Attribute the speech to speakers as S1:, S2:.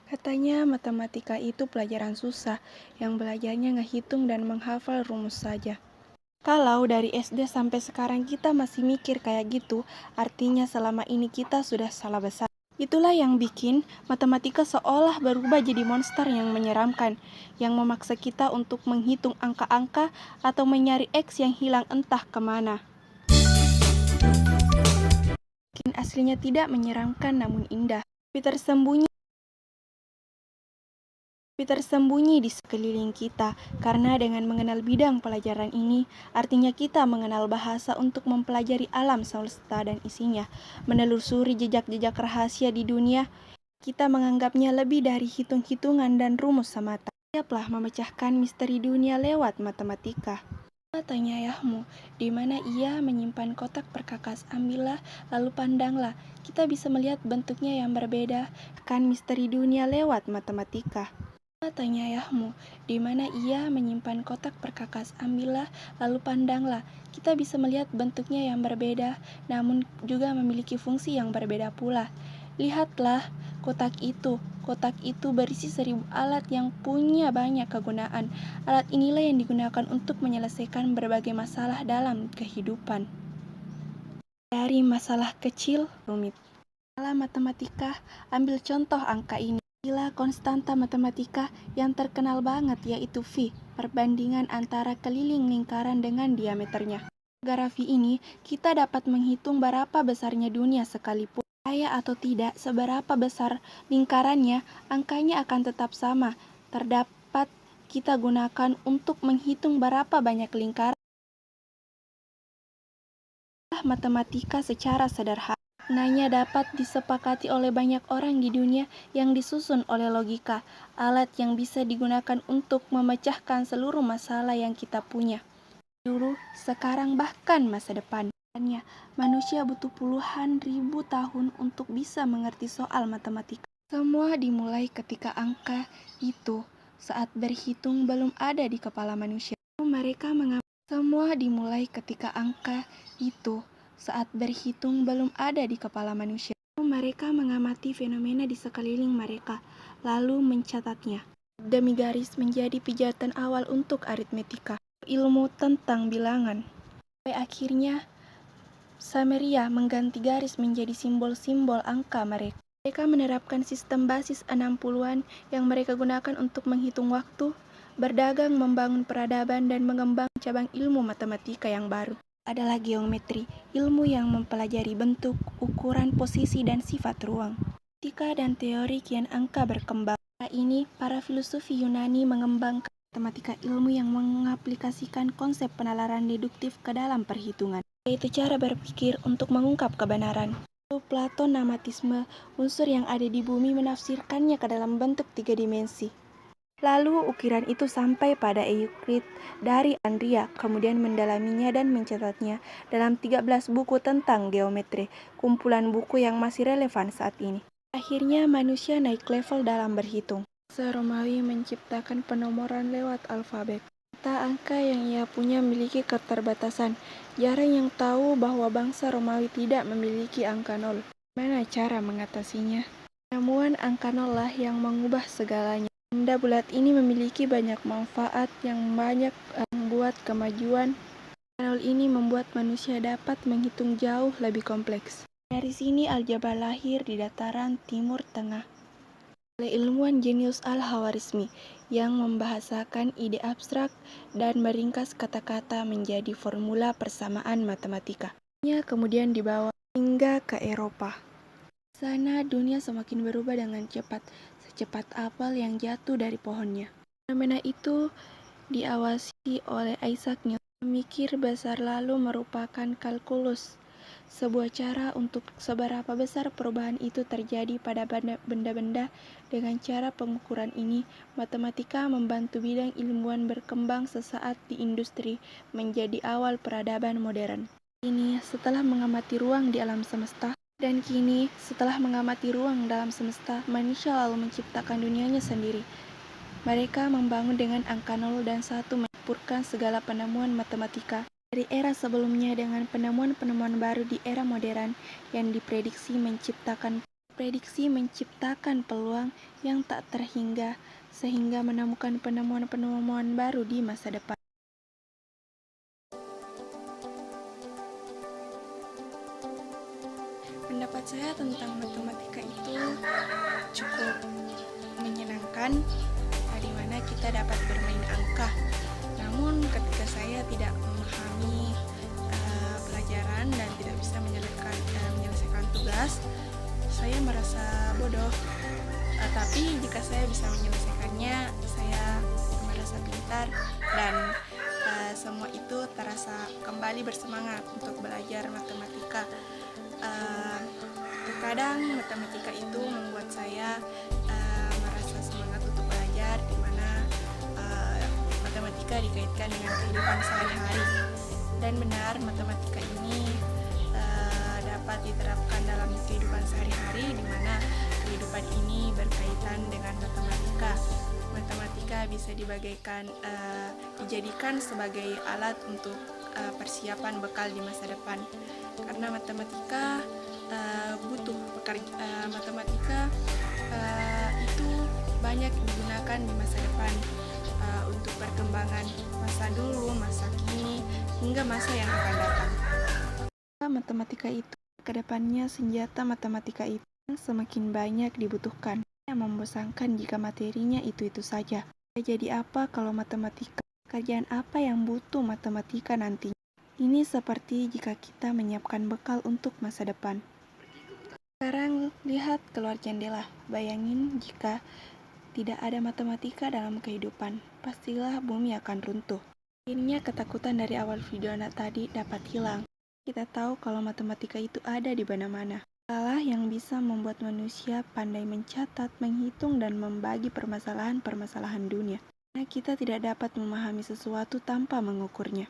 S1: Katanya matematika itu pelajaran susah, yang belajarnya ngehitung dan menghafal rumus saja. Kalau dari SD sampai sekarang kita masih mikir kayak gitu, artinya selama ini kita sudah salah besar. Itulah yang bikin matematika seolah berubah jadi monster yang menyeramkan, yang memaksa kita untuk menghitung angka-angka atau mencari X yang hilang entah kemana. Mungkin aslinya tidak menyeramkan namun indah, tapi tersembunyi di sekeliling kita, karena dengan mengenal bidang pelajaran ini, artinya kita mengenal bahasa untuk mempelajari alam semesta dan isinya, menelusuri jejak-jejak rahasia di dunia. Kita menganggapnya lebih dari hitung-hitungan dan rumus semata. Siaplah memecahkan misteri dunia lewat matematika. Tanya ayahmu, di mana ia menyimpan kotak perkakas, ambillah, lalu pandanglah. Kita bisa melihat bentuknya yang berbeda, kan misteri dunia lewat matematika. Tanya ayahmu, di mana ia menyimpan kotak perkakas, ambillah, lalu pandanglah. Kita bisa melihat bentuknya yang berbeda, namun juga memiliki fungsi yang berbeda pula. Lihatlah, kotak itu berisi 1000 alat yang punya banyak kegunaan. Alat inilah yang digunakan untuk menyelesaikan berbagai masalah dalam kehidupan. Dari masalah kecil, rumit. Dalam matematika, ambil contoh angka ini. Nilai konstanta matematika yang terkenal banget yaitu V, perbandingan antara keliling lingkaran dengan diameternya. Gara V ini, kita dapat menghitung berapa besarnya dunia sekalipun. Percaya atau tidak, seberapa besar lingkarannya, angkanya akan tetap sama. Terdapat kita gunakan untuk menghitung berapa banyak lingkaran. Matematika secara sederhana. Maknanya dapat disepakati oleh banyak orang di dunia yang disusun oleh logika, alat yang bisa digunakan untuk memecahkan seluruh masalah yang kita punya. Dulu, sekarang, bahkan masa depan. Manusia butuh puluhan ribu tahun untuk bisa mengerti soal matematika. Semua dimulai ketika angka itu saat berhitung belum ada di kepala manusia. Semua dimulai ketika angka itu saat berhitung belum ada di kepala manusia. Mereka mengamati fenomena di sekeliling mereka, lalu mencatatnya. Demi garis menjadi pijatan awal untuk aritmetika, ilmu tentang bilangan. Sampai akhirnya, Sameria mengganti garis menjadi simbol-simbol angka mereka. Mereka menerapkan sistem basis 60-an yang mereka gunakan untuk menghitung waktu, berdagang, membangun peradaban, dan mengembangkan cabang ilmu matematika yang baru. Adalah geometri, ilmu yang mempelajari bentuk, ukuran, posisi, dan sifat ruang. Matematika dan teori kian angka berkembang. Saat ini, para filosofi Yunani mengembangkan matematika, ilmu yang mengaplikasikan konsep penalaran deduktif ke dalam perhitungan, yaitu cara berpikir untuk mengungkap kebenaran. Plato namatisme, unsur yang ada di bumi, menafsirkannya ke dalam bentuk 3 dimensi. Lalu ukiran itu sampai pada Euclid dari Andria, kemudian mendalaminya dan mencatatnya dalam 13 buku tentang geometri, kumpulan buku yang masih relevan saat ini. Akhirnya manusia naik level dalam berhitung. Bangsa Romawi menciptakan penomoran lewat alfabet. Kata angka yang ia punya memiliki keterbatasan. Jarang yang tahu bahwa bangsa Romawi tidak memiliki angka 0. Bagaimana cara mengatasinya? Penemuan angka 0 lah yang mengubah segalanya. Benda bulat ini memiliki banyak manfaat yang banyak membuat kemajuan. Nol ini membuat manusia dapat menghitung jauh lebih kompleks. Dari sini aljabar lahir di dataran Timur Tengah oleh ilmuwan jenius Al-Khwarizmi yang membahasakan ide abstrak dan meringkas kata-kata menjadi formula persamaan matematika. Kemudian dibawa hingga ke Eropa. Di sana dunia semakin berubah dengan cepat, secepat apel yang jatuh dari pohonnya. Fenomena itu diawasi oleh Isaac Newton. Memikir besar lalu merupakan kalkulus, sebuah cara untuk seberapa besar perubahan itu terjadi pada benda-benda. Dengan cara pengukuran ini, matematika membantu bidang ilmuwan berkembang sesaat di industri menjadi awal peradaban modern. Kini, setelah mengamati ruang di alam semesta, dalam semesta, manusia lalu menciptakan dunianya sendiri. Mereka membangun dengan angka 0 dan 1 mencampurkan segala penemuan matematika dari era sebelumnya dengan penemuan-penemuan baru di era modern yang diprediksi menciptakan Prediksi menciptakan peluang yang tak terhingga, sehingga menemukan penemuan-penemuan baru di masa depan. Pendapat saya tentang matematika itu cukup menyenangkan, di mana kita dapat bermain angka. Namun ketika saya tidak memahami pelajaran dan tidak bisa menyelesaikan tugas, saya merasa bodoh. Tapi jika saya bisa menyelesaikannya, saya merasa pintar dan semua itu terasa kembali bersemangat untuk belajar matematika. Terkadang matematika itu membuat saya merasa semangat untuk belajar, di mana matematika dikaitkan dengan kehidupan sehari-hari. Dan benar, matematika ini dapat diterapkan dalam kehidupan sehari-hari, di mana kehidupan ini berkaitan dengan matematika. Matematika bisa dijadikan sebagai alat untuk persiapan bekal di masa depan, karena matematika matematika itu banyak digunakan di masa depan untuk perkembangan masa dulu, masa kini, hingga masa yang akan datang. Matematika itu kedepannya senjata matematika itu semakin banyak dibutuhkan, yang membosankan jika materinya itu-itu saja. Jadi apa kalau matematika? Kerjaan apa yang butuh matematika nantinya? Ini seperti jika kita menyiapkan bekal untuk masa depan. Sekarang lihat keluar jendela. Bayangin jika tidak ada matematika dalam kehidupan, pastilah bumi akan runtuh. Akhirnya ketakutan dari awal video tadi dapat hilang. Kita tahu kalau matematika itu ada di mana-mana. Allah yang bisa membuat manusia pandai mencatat, menghitung, dan membagi permasalahan-permasalahan dunia. Karena kita tidak dapat memahami sesuatu tanpa mengukurnya.